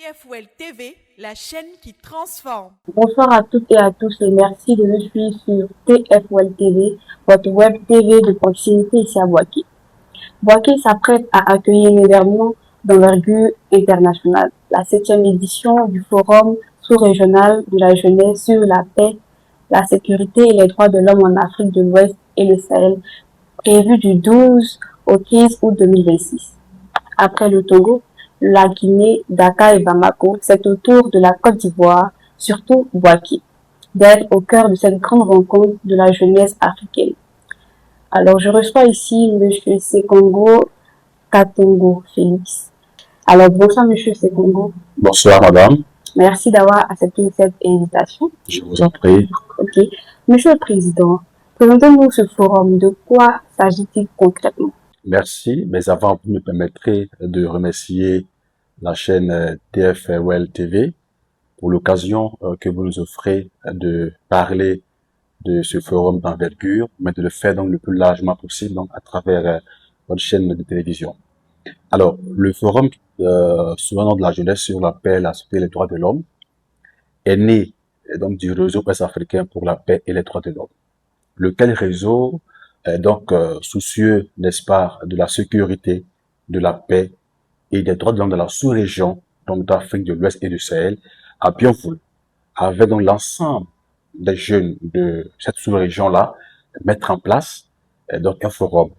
TFOL TV, la chaîne qui transforme. Bonsoir à toutes et à tous et merci de nous suivre sur TFOL TV, votre web TV de proximité ici à Boaké. Boaké s'apprête à accueillir un événement d'envergure internationale, la 7e édition du Forum sous-régional de la jeunesse sur la paix, la sécurité et les droits de l'homme en Afrique de l'Ouest et le Sahel, prévu du 12 au 15 août 2026. Après le Togo, la Guinée, Dakar et Bamako, c'est au tour de la Côte d'Ivoire, surtout Boaké, d'être au cœur de cette grande rencontre de la jeunesse africaine. Alors, je reçois ici M. Sekongo Katongo Félix. Alors, bonsoir M. Sekongo. Bonsoir madame. Merci d'avoir accepté cette invitation. Je vous en prie. Ok. Monsieur le Président, présentez-nous ce forum. De quoi s'agit-il concrètement? Merci, mais avant, vous me permettrez de remercier la chaîne TFOL TV pour l'occasion que vous nous offrez de parler de ce forum d'envergure, mais de le faire donc le plus largement possible donc à travers votre chaîne de télévision. Alors, le forum sous le nom de la jeunesse sur la paix, la société et les droits de l'homme est né donc du réseau ouest-africain pour la paix et les droits de l'homme, lequel réseau est donc soucieux, n'est-ce pas, de la sécurité, de la paix et des droits de l'homme de la sous-région, donc d'Afrique de l'Ouest et du Sahel, a bien voulu, avec donc l'ensemble des jeunes de cette sous-région-là, mettre en place donc un forum.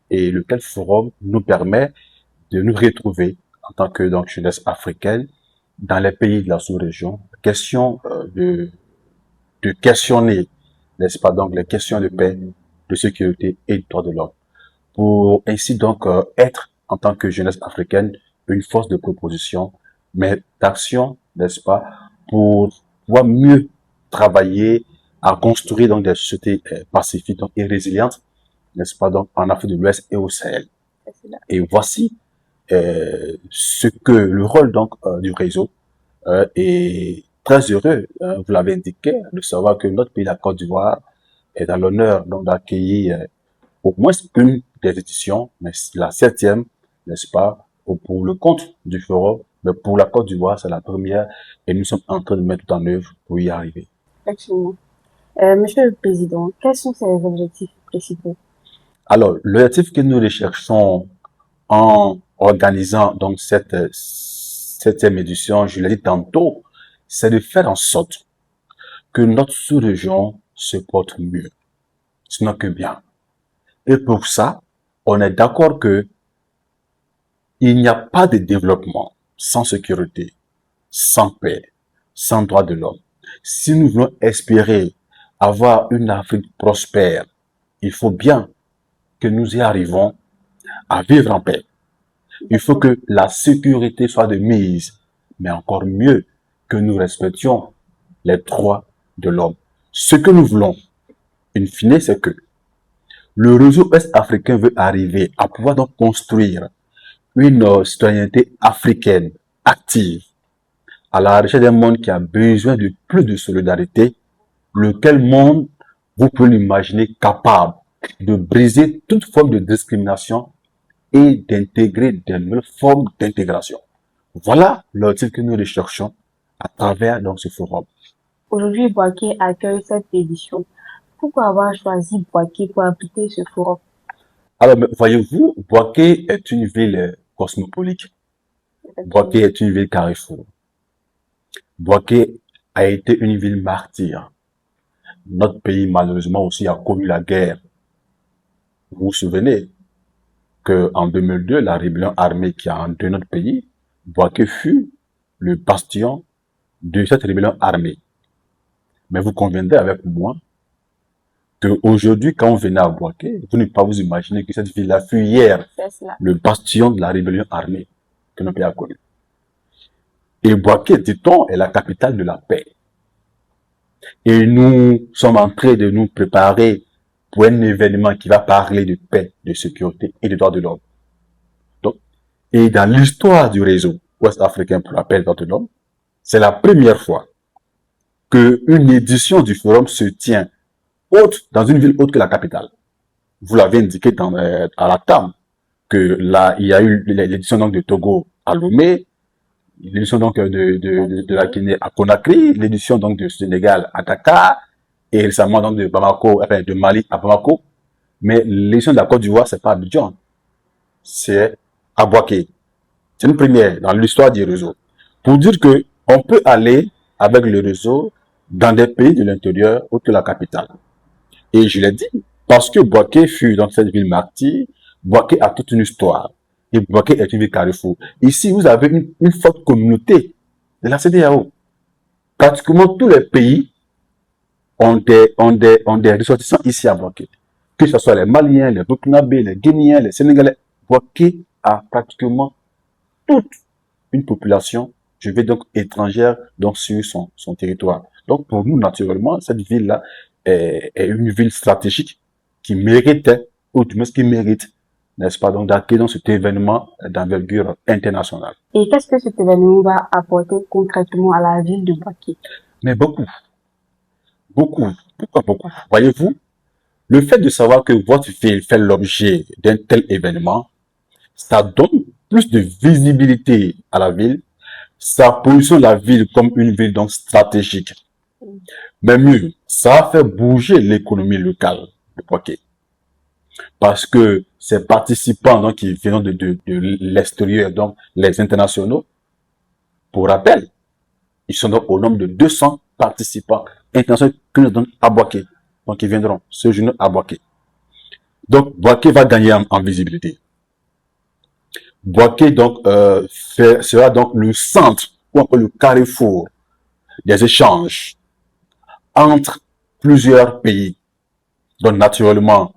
Et lequel forum nous permet de nous retrouver en tant que donc jeunesse africaine dans les pays de la sous-région, question de questionner, n'est-ce pas, donc les questions de paix, de sécurité et de droits de l'homme, pour ainsi donc être en tant que jeunesse africaine une force de proposition, mais d'action, n'est-ce pas, pour pouvoir mieux travailler à construire donc des sociétés pacifiques donc, et résilientes, n'est-ce pas, donc en Afrique de l'Ouest et au Sahel. Et voici ce que le rôle donc du réseau est très heureux, vous l'avez indiqué, de savoir que notre pays, la Côte d'Ivoire, est dans l'honneur donc d'accueillir au moins une des éditions, mais la 7e, n'est-ce pas, pour le compte du forum, mais pour la Côte d'Ivoire, c'est la première et nous sommes en train de mettre tout en œuvre pour y arriver. Effectivement. Monsieur le Président, quels sont ces objectifs principaux? Alors, l'objectif que nous recherchons en organisant donc cette 7e édition, je l'ai dit tantôt, c'est de faire en sorte que notre sous-région se porte mieux, sinon que bien. Et pour ça, on est d'accord que il n'y a pas de développement sans sécurité, sans paix, sans droits de l'homme. Si nous voulons espérer avoir une Afrique prospère, il faut bien que nous y arrivons à vivre en paix. Il faut que la sécurité soit de mise, mais encore mieux que nous respections les droits de l'homme. Ce que nous voulons, in fine, c'est que le réseau ouest-africain veut arriver à pouvoir donc construire une citoyenneté africaine active à la recherche d'un monde qui a besoin de plus de solidarité, lequel monde, vous pouvez l'imaginer, capable de briser toute forme de discrimination et d'intégrer des nouvelles formes d'intégration. Voilà l'objectif que nous recherchons à travers donc ce forum. Aujourd'hui, Boaké accueille cette édition. Pourquoi avoir choisi Boaké pour abriter ce forum? Alors, voyez-vous, Boaké est une ville cosmopolite. Boaké est une ville carrefour. Boaké a été une ville martyre. Notre pays, malheureusement, aussi a connu la guerre. Vous vous souvenez que en 2002, la rébellion armée qui a endeuillé notre pays, Boaké fut le bastion de cette rébellion armée. Mais vous conviendrez avec moi qu'aujourd'hui, quand vous venez à Boaké, vous ne pouvez pas vous imaginer que cette ville-là fut hier le bastion de la rébellion armée que notre pays a connu. Et Boaké, dit-on, est la capitale de la paix. Et nous sommes en train de nous préparer pour un événement qui va parler de paix, de sécurité et de droits de l'homme. Et dans l'histoire du réseau ouest-africain pour la paix et les droits de l'homme, c'est la première fois qu'une édition du forum se tient dans une ville autre que la capitale. Vous l'avez indiqué à la table que là, il y a eu l'édition de Togo à Lomé, l'édition donc de la Guinée à Conakry, l'édition donc du Sénégal à Dakar, et récemment donc de Bamako, enfin de Mali à Bamako. Mais l'édition de la Côte d'Ivoire, c'est pas Abidjan, c'est à Bouaké. C'est une première dans l'histoire du réseau. Pour dire que on peut aller avec le réseau dans des pays de l'intérieur autre que la capitale. Et je l'ai dit, parce que Bouaké fut dans cette ville martyre, Bouaké a toute une histoire. Et Bouaké est une ville carrefour. Ici, vous avez une forte communauté de la CEDEAO. Pratiquement tous les pays ont des ressortissants ici à Bouaké. Que ce soit les Maliens, les Burkinabés, les Guinéens, les Sénégalais. Bouaké a pratiquement toute une population, je vais donc étrangère, donc sur son territoire. Donc pour nous, naturellement, cette ville-là est une ville stratégique qui méritait, ou du moins qui mérite, n'est-ce pas, donc d'accueillir cet événement d'envergure internationale. Et qu'est-ce que cet événement va apporter concrètement à la ville de Bouaké? Mais beaucoup. Pourquoi beaucoup? Voyez-vous, le fait de savoir que votre ville fait l'objet d'un tel événement, ça donne plus de visibilité à la ville, ça positionne la ville comme une ville donc stratégique. Mais mieux, ça a fait bouger l'économie locale de Bouaké. Parce que ces participants donc, qui viennent de l'extérieur, donc les internationaux, pour rappel, ils sont donc au nombre de 200 participants internationaux qui nous donnent à Bouaké. Donc ils viendront ce jour à Bouaké. Donc Bouaké va gagner en visibilité. Bouaké donc sera donc le centre ou encore le carrefour des échanges entre plusieurs pays. Donc naturellement,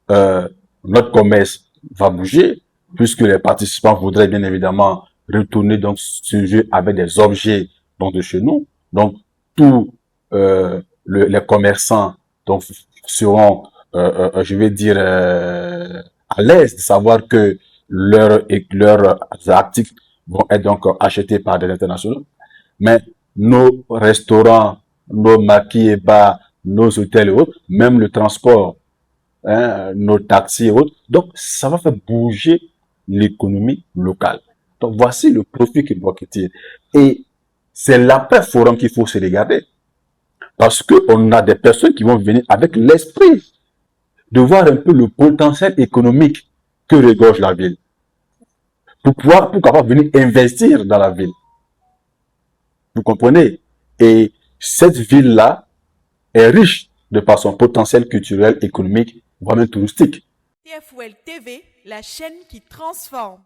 notre commerce va bouger puisque les participants voudraient bien évidemment retourner donc ce jeu avec des objets donc de chez nous. Donc tous les commerçants donc seront, je vais dire, à l'aise de savoir que leurs articles vont être donc achetés par des internationaux. Mais nos restaurants, nos maquis et bars, nos hôtels et autres, même le transport, hein, nos taxis et autres. Donc, ça va faire bouger l'économie locale. Donc, voici le profit qu'il doit quitter. Et c'est l'après-forum qu'il faut se regarder. Parce qu'on a des personnes qui vont venir avec l'esprit de voir un peu le potentiel économique que regorge la ville. Pourquoi pas venir investir dans la ville. Vous comprenez? Et cette ville-là est riche de par son potentiel culturel, économique, voire même touristique. TFOL TV, la chaîne qui transforme.